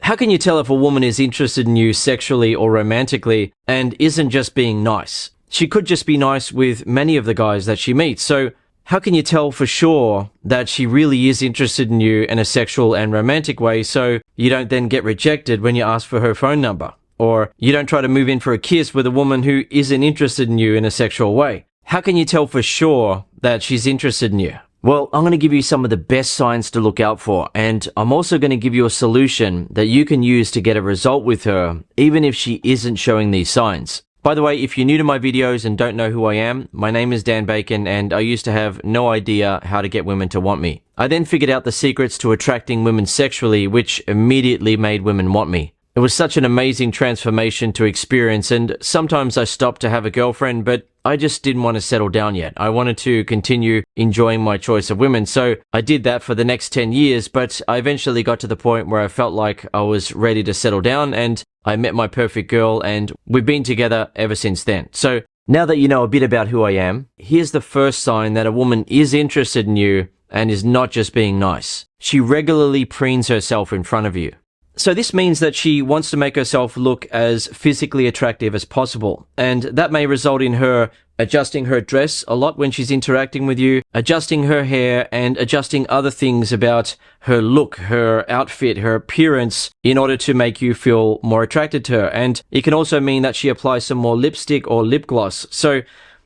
How can you tell if a woman is interested in you sexually or romantically and isn't just being nice? She could just be nice with many of the guys that she meets. So how can you tell for sure that she really is interested in you in a sexual and romantic way so you don't then get rejected when you ask for her phone number? Or you don't try to move in for a kiss with a woman who isn't interested in you in a sexual way? How can you tell for sure that she's interested in you? Well, I'm going to give you some of the best signs to look out for, and I'm also going to give you a solution that you can use to get a result with her, even if she isn't showing these signs. By the way, if you're new to my videos and don't know who I am, my name is Dan Bacon, and I used to have no idea how to get women to want me. I then figured out the secrets to attracting women sexually, which immediately made women want me. It was such an amazing transformation to experience, and sometimes I stopped to have a girlfriend, but I just didn't want to settle down yet. I wanted to continue enjoying my choice of women, so I did that for the next 10 years, but I eventually got to the point where I felt like I was ready to settle down, and I met my perfect girl, and we've been together ever since then. So now that you know a bit about who I am, here's the first sign that a woman is interested in you and is not just being nice. She regularly preens herself in front of you. So this means that she wants to make herself look as physically attractive as possible, and that may result in her adjusting her dress a lot when she's interacting with you, adjusting her hair, and adjusting other things about her look, her outfit, her appearance in order to make you feel more attracted to her. And it can also mean that she applies some more lipstick or lip gloss. So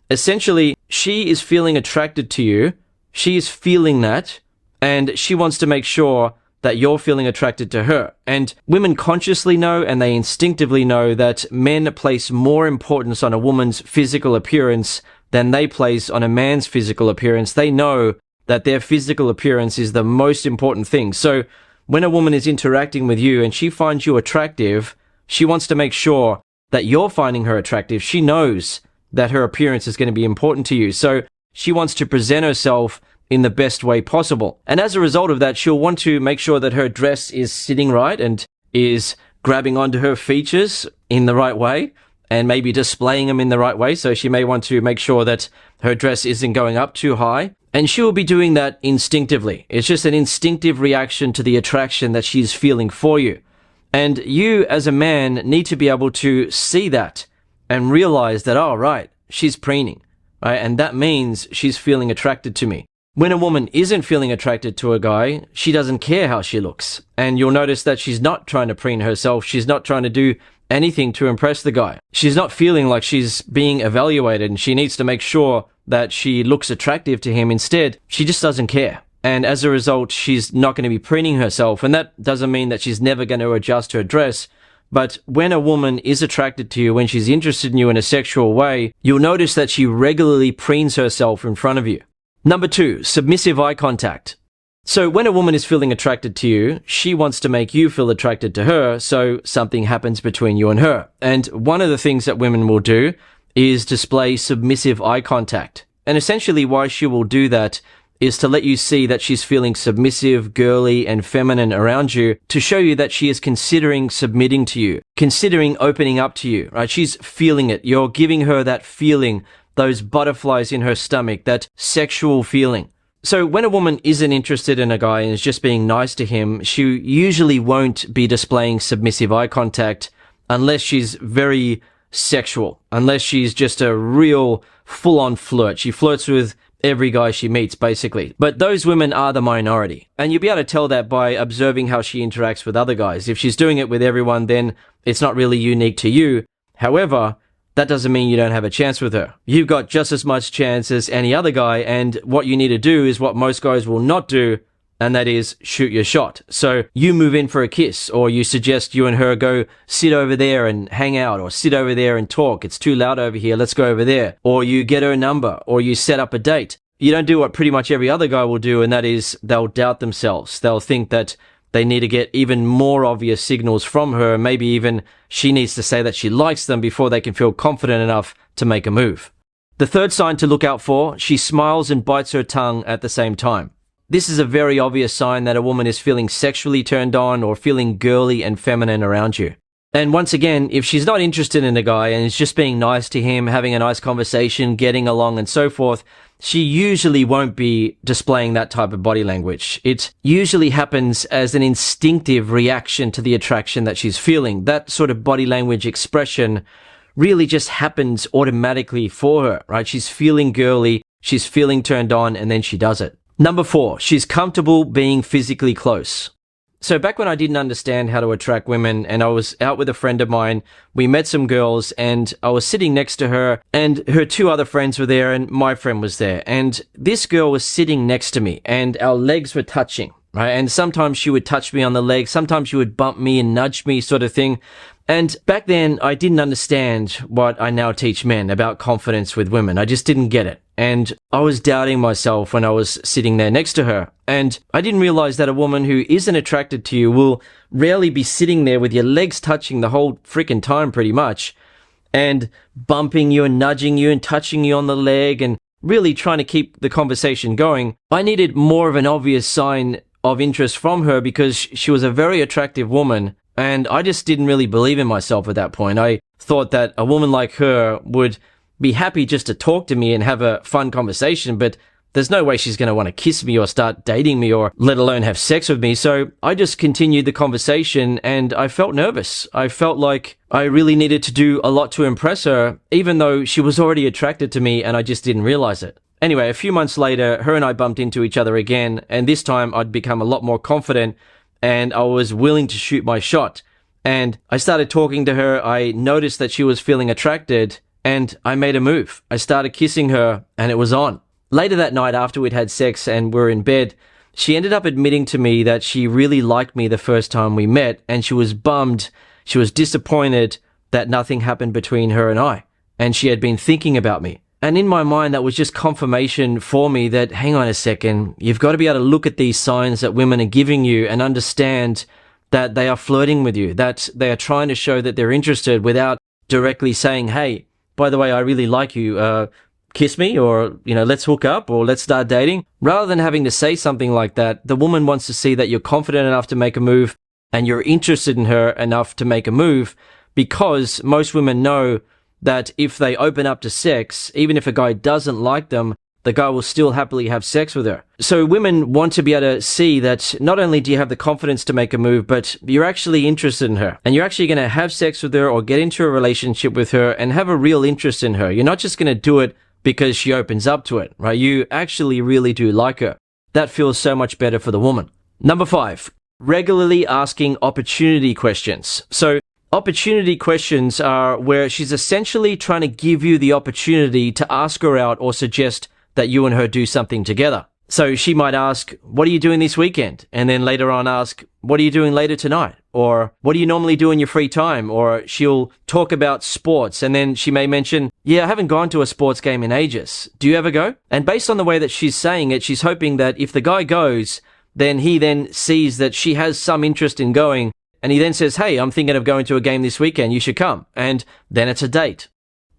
essentially, she is feeling attracted to you, she is feeling that, and she wants to make sure that you're feeling attracted to her. And women consciously know and they instinctively know that men place more importance on a woman's physical appearance than they place on a man's physical appearance. They know that their physical appearance is the most important thing. So when a woman is interacting with you and she finds you attractive, she wants to make sure that you're finding her attractive. She knows that her appearance is going to be important to you. So she wants to present herself in the best way possible. And as a result of that, she'll want to make sure that her dress is sitting right and is grabbing onto her features in the right way and maybe displaying them in the right way. So she may want to make sure that her dress isn't going up too high. And she will be doing that instinctively. It's just an instinctive reaction to the attraction that she's feeling for you. And you as a man need to be able to see that and realize that, oh, right, she's preening, right? And that means she's feeling attracted to me. When a woman isn't feeling attracted to a guy, she doesn't care how she looks. And you'll notice that she's not trying to preen herself. She's not trying to do anything to impress the guy. She's not feeling like she's being evaluated and she needs to make sure that she looks attractive to him. Instead, she just doesn't care. And as a result, she's not going to be preening herself. And that doesn't mean that she's never going to adjust her dress. But when a woman is attracted to you, when she's interested in you in a sexual way, you'll notice that she regularly preens herself in front of you. Number 2, submissive eye contact. So when a woman is feeling attracted to you, she wants to make you feel attracted to her, so something happens between you and her. And one of the things that women will do is display submissive eye contact. And essentially why she will do that is to let you see that she's feeling submissive, girly, and feminine around you, to show you that she is considering submitting to you, considering opening up to you, right? She's feeling it. You're giving her that feeling, those butterflies in her stomach, that sexual feeling. So when a woman isn't interested in a guy and is just being nice to him, she usually won't be displaying submissive eye contact unless she's very sexual, unless she's just a real full-on flirt. She flirts with every guy she meets, basically. But those women are the minority. And you'll be able to tell that by observing how she interacts with other guys. If she's doing it with everyone, then it's not really unique to you. However, that doesn't mean you don't have a chance with her. You've got just as much chance as any other guy, and what you need to do is what most guys will not do, and that is shoot your shot. So you move in for a kiss, or you suggest you and her go sit over there and hang out, or sit over there and talk. It's too loud over here, let's go over there. Or you get her number, or you set up a date. You don't do what pretty much every other guy will do, and that is they'll doubt themselves. They'll think that they need to get even more obvious signals from her. Maybe even she needs to say that she likes them before they can feel confident enough to make a move. The third sign to look out for, she smiles and bites her tongue at the same time. This is a very obvious sign that a woman is feeling sexually turned on or feeling girly and feminine around you. And once again, if she's not interested in a guy and is just being nice to him, having a nice conversation, getting along and so forth, she usually won't be displaying that type of body language. It usually happens as an instinctive reaction to the attraction that she's feeling. That sort of body language expression really just happens automatically for her, right? She's feeling girly, she's feeling turned on, and then she does it. Number 4, she's comfortable being physically close. So back when I didn't understand how to attract women and I was out with a friend of mine, we met some girls and I was sitting next to her and her 2 other friends were there and my friend was there. And this girl was sitting next to me and our legs were touching, right? And sometimes she would touch me on the leg, sometimes she would bump me and nudge me sort of thing. And back then, I didn't understand what I now teach men about confidence with women. I just didn't get it. And I was doubting myself when I was sitting there next to her. And I didn't realize that a woman who isn't attracted to you will rarely be sitting there with your legs touching the whole freaking time pretty much, and bumping you and nudging you and touching you on the leg and really trying to keep the conversation going. I needed more of an obvious sign of interest from her because she was a very attractive woman. And I just didn't really believe in myself at that point. I thought that a woman like her would be happy just to talk to me and have a fun conversation, but there's no way she's going to want to kiss me or start dating me or let alone have sex with me. So I just continued the conversation and I felt nervous. I felt like I really needed to do a lot to impress her, even though she was already attracted to me and I just didn't realize it. Anyway, a few months later, her and I bumped into each other again, and this time I'd become a lot more confident and I was willing to shoot my shot. And I started talking to her. I noticed that she was feeling attracted and I made a move. I started kissing her and it was on. Later that night, after we'd had sex and were in bed, she ended up admitting to me that she really liked me the first time we met and she was bummed. She was disappointed that nothing happened between her and I. And she had been thinking about me. And in my mind, that was just confirmation for me that, hang on a second, you've got to be able to look at these signs that women are giving you and understand that they are flirting with you, that they are trying to show that they're interested without directly saying, hey, by the way, I really like you, kiss me, or, let's hook up or let's start dating. Rather than having to say something like that, the woman wants to see that you're confident enough to make a move and you're interested in her enough to make a move, because most women know that if they open up to sex, even if a guy doesn't like them, the guy will still happily have sex with her. So women want to be able to see that not only do you have the confidence to make a move, but you're actually interested in her. And you're actually going to have sex with her or get into a relationship with her and have a real interest in her. You're not just going to do it because she opens up to it, right? You actually really do like her. That feels so much better for the woman. Number 5, regularly asking opportunity questions. So opportunity questions are where she's essentially trying to give you the opportunity to ask her out or suggest that you and her do something together. So she might ask, what are you doing this weekend? And then later on ask, what are you doing later tonight? Or what do you normally do in your free time? Or she'll talk about sports and then she may mention, yeah, I haven't gone to a sports game in ages. Do you ever go? And based on the way that she's saying it, she's hoping that if the guy goes, then he then sees that she has some interest in going. And he then says, hey, I'm thinking of going to a game this weekend. You should come. And then it's a date.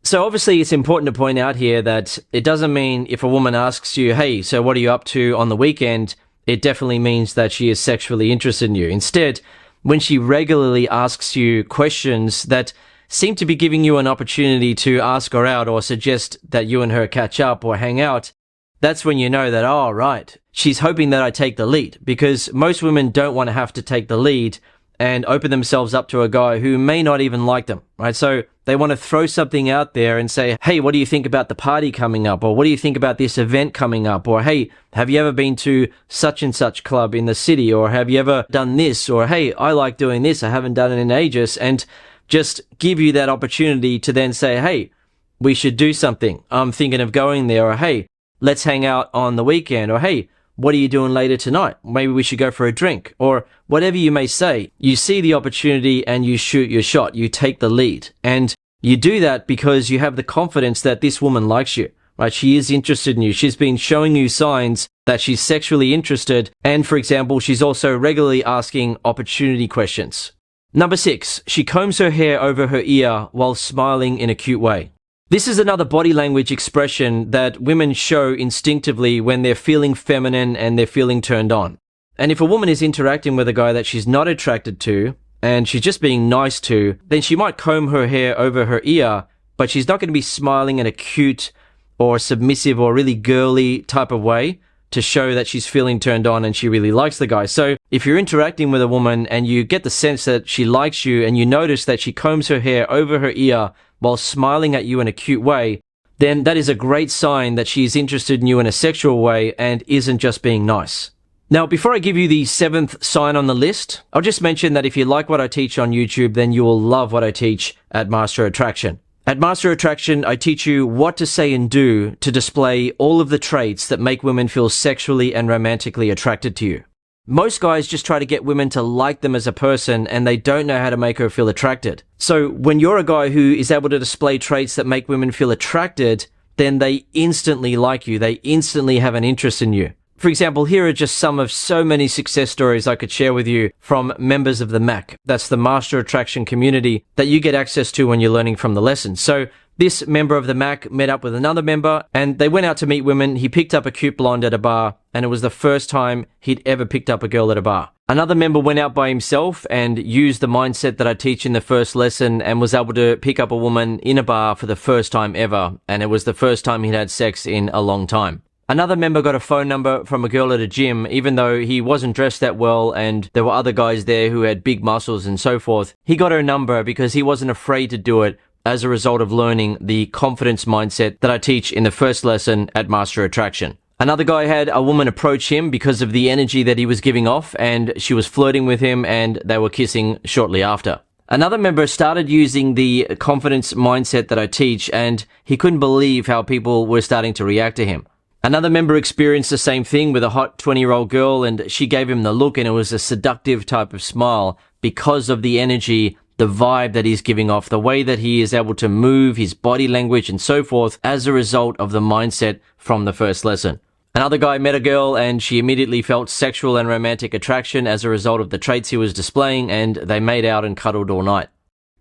So obviously it's important to point out here that it doesn't mean if a woman asks you, hey, so what are you up to on the weekend? It definitely means that she is sexually interested in you. Instead, when she regularly asks you questions that seem to be giving you an opportunity to ask her out or suggest that you and her catch up or hang out, that's when you know that, oh, right, she's hoping that I take the lead, because most women don't want to have to take the lead and open themselves up to a guy who may not even like them, right? So they want to throw something out there and say, hey, what do you think about the party coming up? Or what do you think about this event coming up? Or, hey, have you ever been to such and such club in the city? Or have you ever done this? Or, hey, I like doing this. I haven't done it in ages. And just give you that opportunity to then say, hey, we should do something. I'm thinking of going there. Or, hey, let's hang out on the weekend. Or, hey, what are you doing later tonight? Maybe we should go for a drink, or whatever you may say. You see the opportunity and you shoot your shot. You take the lead, and you do that because you have the confidence that this woman likes you, right? She is interested in you. She's been showing you signs that she's sexually interested. And for example, she's also regularly asking opportunity questions. Number 6, she combs her hair over her ear while smiling in a cute way. This is another body language expression that women show instinctively when they're feeling feminine and they're feeling turned on. And if a woman is interacting with a guy that she's not attracted to and she's just being nice to, then she might comb her hair over her ear, but she's not going to be smiling in a cute or submissive or really girly type of way to show that she's feeling turned on and she really likes the guy. So if you're interacting with a woman and you get the sense that she likes you and you notice that she combs her hair over her ear while smiling at you in a cute way, then that is a great sign that she is interested in you in a sexual way and isn't just being nice. Now, before I give you the 7th sign on the list, I'll just mention that if you like what I teach on YouTube, then you will love what I teach at Master Attraction. At Master Attraction, I teach you what to say and do to display all of the traits that make women feel sexually and romantically attracted to you. Most guys just try to get women to like them as a person and they don't know how to make her feel attracted. So when you're a guy who is able to display traits that make women feel attracted, then they instantly like you. They instantly have an interest in you. For example, here are just some of so many success stories I could share with you from members of the MAC. That's the Master Attraction community that you get access to when you're learning from the lessons. So this member of the MAC met up with another member and they went out to meet women. He picked up a cute blonde at a bar and it was the first time he'd ever picked up a girl at a bar. Another member went out by himself and used the mindset that I teach in the first lesson and was able to pick up a woman in a bar for the first time ever. And it was the first time he'd had sex in a long time. Another member got a phone number from a girl at a gym, even though he wasn't dressed that well and there were other guys there who had big muscles and so forth. He got her number because he wasn't afraid to do it as a result of learning the confidence mindset that I teach in the first lesson at Master Attraction. Another guy had a woman approach him because of the energy that he was giving off and she was flirting with him and they were kissing shortly after. Another member started using the confidence mindset that I teach and he couldn't believe how people were starting to react to him. Another member experienced the same thing with a hot 20-year-old girl and she gave him the look and it was a seductive type of smile because of the energy, the vibe that he's giving off, the way that he is able to move, his body language and so forth as a result of the mindset from the first lesson. Another guy met a girl and she immediately felt sexual and romantic attraction as a result of the traits he was displaying and they made out and cuddled all night.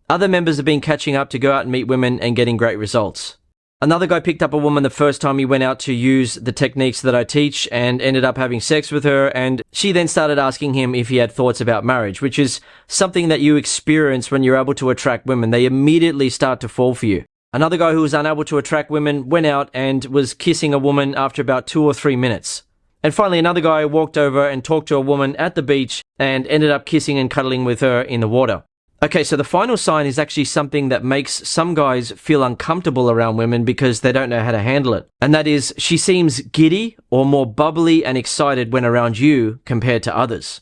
Other members have been catching up to go out and meet women and getting great results. Another guy picked up a woman the first time he went out to use the techniques that I teach and ended up having sex with her, and she then started asking him if he had thoughts about marriage, which is something that you experience when you're able to attract women. They immediately start to fall for you. Another guy who was unable to attract women went out and was kissing a woman after about 2 or 3 minutes. And finally, another guy walked over and talked to a woman at the beach and ended up kissing and cuddling with her in the water. Okay, so the final sign is actually something that makes some guys feel uncomfortable around women because they don't know how to handle it. And that is, she seems giddy or more bubbly and excited when around you compared to others.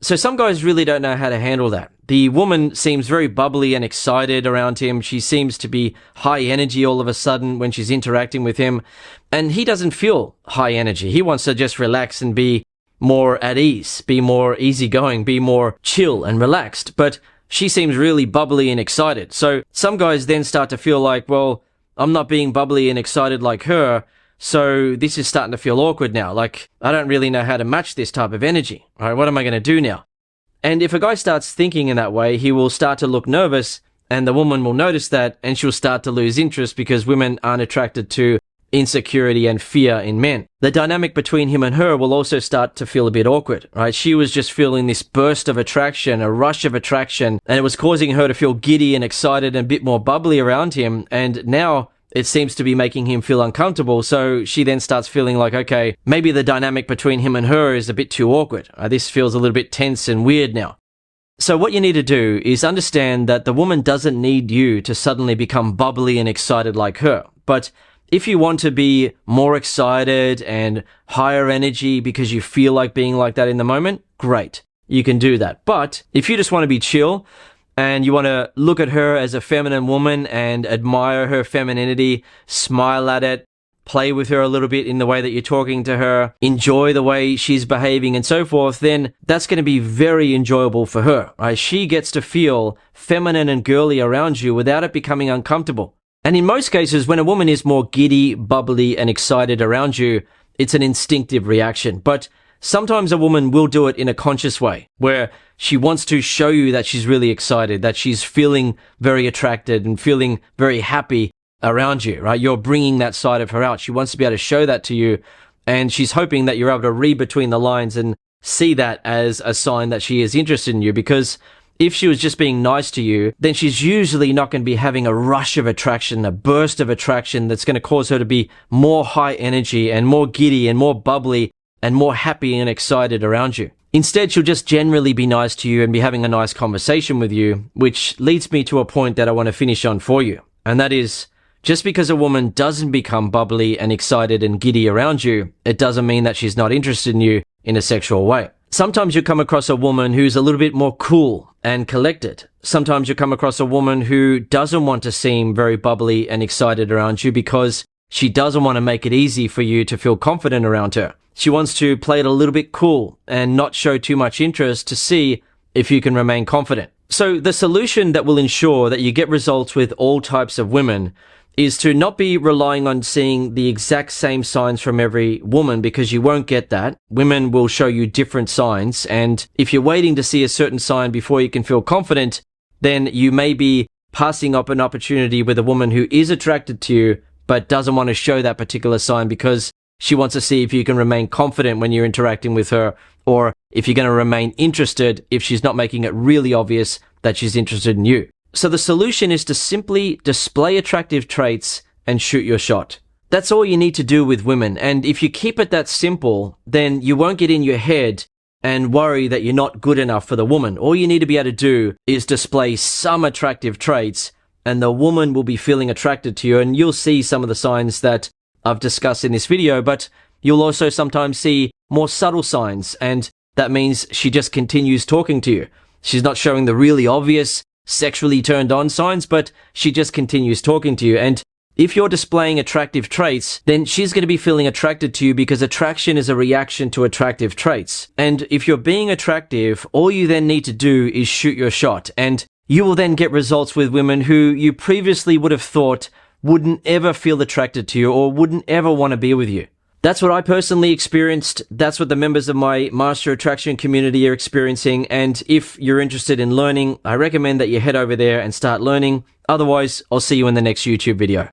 So some guys really don't know how to handle that. The woman seems very bubbly and excited around him. She seems to be high energy all of a sudden when she's interacting with him. And he doesn't feel high energy. He wants to just relax and be more at ease, be more easygoing, be more chill and relaxed. But she seems really bubbly and excited. So some guys then start to feel like, well, I'm not being bubbly and excited like her, so this is starting to feel awkward now. Like, I don't really know how to match this type of energy. All right, what am I going to do now? And if a guy starts thinking in that way, he will start to look nervous and the woman will notice that and she'll start to lose interest because women aren't attracted to insecurity and fear in men. The dynamic between him and her will also start to feel a bit awkward, right? She was just feeling this burst of attraction, a rush of attraction, and it was causing her to feel giddy and excited and a bit more bubbly around him. And now it seems to be making him feel uncomfortable. So she then starts feeling like, okay, maybe the dynamic between him and her is a bit too awkward. This feels a little bit tense and weird now. So what you need to do is understand that the woman doesn't need you to suddenly become bubbly and excited like her. But if you want to be more excited and higher energy because you feel like being like that in the moment, great. You can do that. But if you just want to be chill and you want to look at her as a feminine woman and admire her femininity, smile at it, play with her a little bit in the way that you're talking to her, enjoy the way she's behaving and so forth, then that's going to be very enjoyable for her, right? She gets to feel feminine and girly around you without it becoming uncomfortable. And in most cases, when a woman is more giddy, bubbly, and excited around you, it's an instinctive reaction. But sometimes a woman will do it in a conscious way, where she wants to show you that she's really excited, that she's feeling very attracted and feeling very happy around you, right? You're bringing that side of her out. She wants to be able to show that to you, and she's hoping that you're able to read between the lines and see that as a sign that she is interested in you, because If she was just being nice to you, then she's usually not going to be having a rush of attraction, a burst of attraction that's going to cause her to be more high energy and more giddy and more bubbly and more happy and excited around you. Instead, she'll just generally be nice to you and be having a nice conversation with you, which leads me to a point that I want to finish on for you. And that is, just because a woman doesn't become bubbly and excited and giddy around you, it doesn't mean that she's not interested in you in a sexual way. Sometimes you come across a woman who's a little bit more cool and collected. Sometimes you come across a woman who doesn't want to seem very bubbly and excited around you because she doesn't want to make it easy for you to feel confident around her. She wants to play it a little bit cool and not show too much interest to see if you can remain confident. So the solution that will ensure that you get results with all types of women is to not be relying on seeing the exact same signs from every woman, because you won't get that. Women will show you different signs, and if you're waiting to see a certain sign before you can feel confident, then you may be passing up an opportunity with a woman who is attracted to you but doesn't want to show that particular sign because she wants to see if you can remain confident when you're interacting with her, or if you're going to remain interested if she's not making it really obvious that she's interested in you. So the solution is to simply display attractive traits and shoot your shot. That's all you need to do with women. And if you keep it that simple, then you won't get in your head and worry that you're not good enough for the woman. All you need to be able to do is display some attractive traits, and the woman will be feeling attracted to you. And you'll see some of the signs that I've discussed in this video, but you'll also sometimes see more subtle signs, and that means she just continues talking to you. She's not showing the really obvious sexually turned on signs, but she just continues talking to you. And if you're displaying attractive traits, then she's going to be feeling attracted to you, because attraction is a reaction to attractive traits. And if you're being attractive, all you then need to do is shoot your shot, and you will then get results with women who you previously would have thought wouldn't ever feel attracted to you or wouldn't ever want to be with you. That's what I personally experienced. That's what the members of my Master Attraction community are experiencing. And if you're interested in learning, I recommend that you head over there and start learning. Otherwise, I'll see you in the next YouTube video.